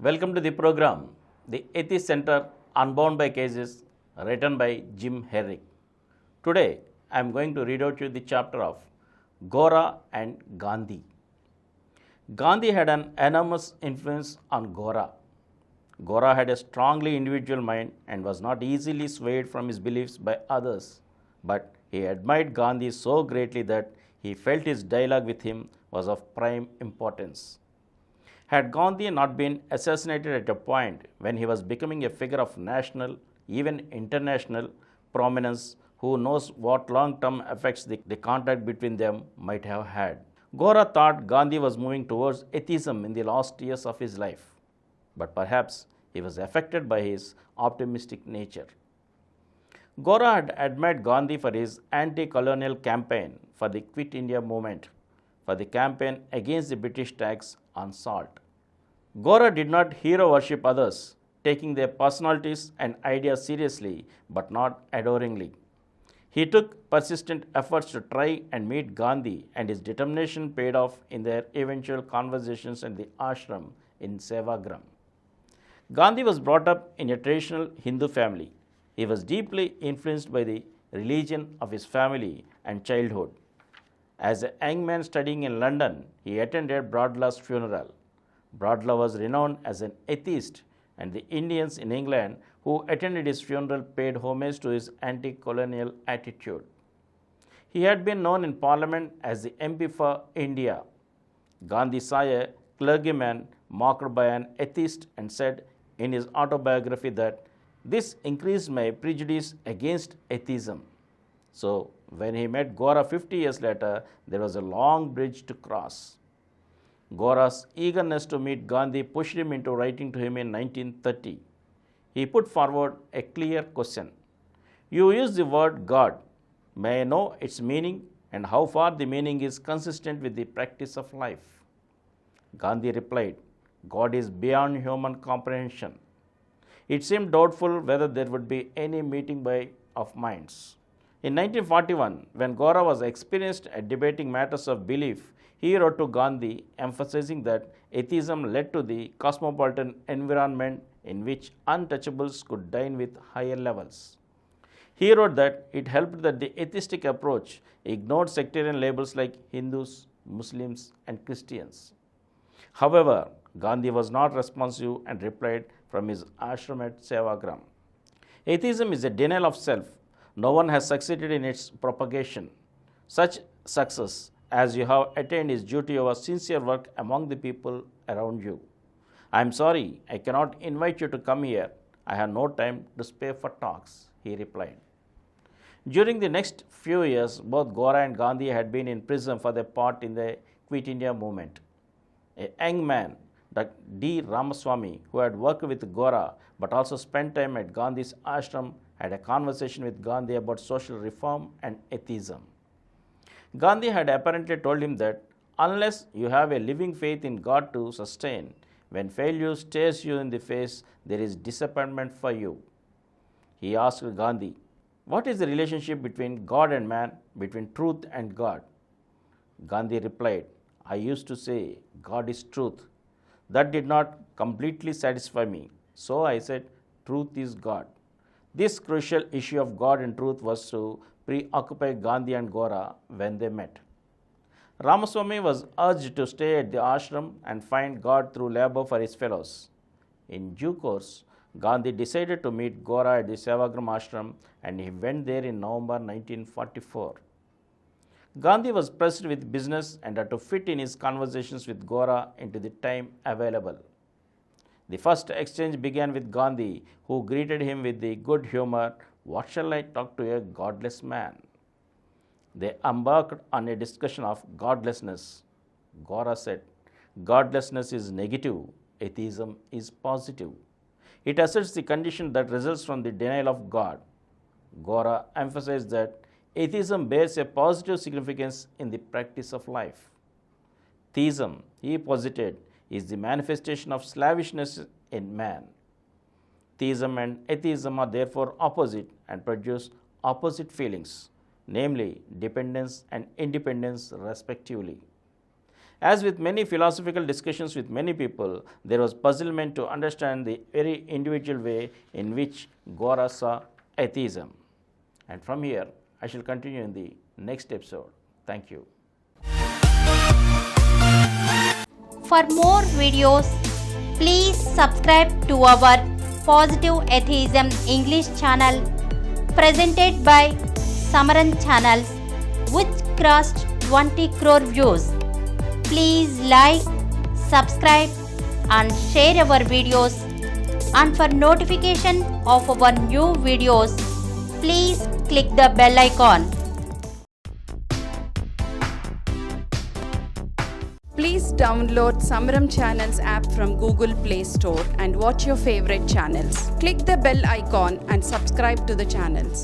Welcome to the program, The Atheist.Centre Unbound by Cages, written by Jim Herrick. Today, I am going to read out to you the chapter of Gora and Gandhi. Gandhi had an enormous influence on Gora. Gora had a strongly individual mind and was not easily swayed from his beliefs by others, but he admired Gandhi so greatly that he felt his dialogue with him was of prime importance. Had Gandhi not been assassinated at a point when he was becoming a figure of national, even international prominence, who knows what long-term effects the contact between them might have had. Gora thought Gandhi was moving towards atheism in the last years of his life, but perhaps he was affected by his optimistic nature. Gora had admired Gandhi for his anti-colonial campaign, for the Quit India movement, for the campaign against the British tax on salt. Gora did not hero worship others, taking their personalities and ideas seriously but not adoringly. He took persistent efforts to try and meet Gandhi, and his determination paid off in their eventual conversations at the ashram in Sevagram. Gandhi was brought up in a traditional Hindu family. He was deeply influenced by the religion of his family and childhood. As a young man studying in London, he attended Bradlaugh's funeral. Bradlaugh was renowned as an atheist, and the Indians in England who attended his funeral paid homage to his anti-colonial attitude. He had been known in Parliament as the MP for India. Gandhi saw a clergyman mocked by an atheist and said in his autobiography that this increased my prejudice against atheism. So, when he met Gora 50 years later, there was a long bridge to cross. Gora's eagerness to meet Gandhi pushed him into writing to him in 1930. He put forward a clear question. You use the word God. May I know its meaning and how far the meaning is consistent with the practice of life? Gandhi replied, God is beyond human comprehension. It seemed doubtful whether there would be any meeting of minds. In 1941, when Gora was experienced at debating matters of belief, he wrote to Gandhi emphasizing that atheism led to the cosmopolitan environment in which untouchables could dine with higher levels. He wrote that it helped that the atheistic approach ignored sectarian labels like Hindus, Muslims, and Christians. However, Gandhi was not responsive and replied from his ashram at Sevagram. Atheism is a denial of self. No one has succeeded in its propagation. Such success as you have attained is due to your sincere work among the people around you. I am sorry, I cannot invite you to come here. I have no time to spare for talks, he replied. During the next few years, both Gora and Gandhi had been in prison for their part in the Quit India movement. A young man, D. Ramaswamy, who had worked with Gora but also spent time at Gandhi's ashram, had a conversation with Gandhi about social reform and atheism. Gandhi had apparently told him that unless you have a living faith in God to sustain, when failure stares you in the face, there is disappointment for you. He asked Gandhi, what is the relationship between God and man, between truth and God? Gandhi replied, I used to say, God is truth. That did not completely satisfy me. So I said, truth is God. This crucial issue of God and truth was to preoccupy Gandhi and Gora when they met. Ramaswamy was urged to stay at the ashram and find God through labor for his fellows. In due course, Gandhi decided to meet Gora at the Sevagram ashram, and he went there in November 1944. Gandhi was pressed with business and had to fit in his conversations with Gora into the time available. The first exchange began with Gandhi, who greeted him with the good humor, what shall I talk to a godless man? They embarked on a discussion of godlessness. Gora said, godlessness is negative, atheism is positive. It asserts the condition that results from the denial of God. Gora emphasized that atheism bears a positive significance in the practice of life. Theism, he posited, is the manifestation of slavishness in man. Theism and atheism are therefore opposite and produce opposite feelings, namely dependence and independence respectively. As with many philosophical discussions with many people, there was puzzlement to understand the very individual way in which Gora saw atheism. And from here, I shall continue in the next episode. Thank you. For more videos, please subscribe to our Positive Atheism English channel presented by Samaram channels, which crossed 20 crore views. Please like, subscribe and share our videos, and for notification of our new videos, please click the bell icon. Please download Samaram Channels app from Google Play Store and watch your favorite channels. Click the bell icon and subscribe to the channels.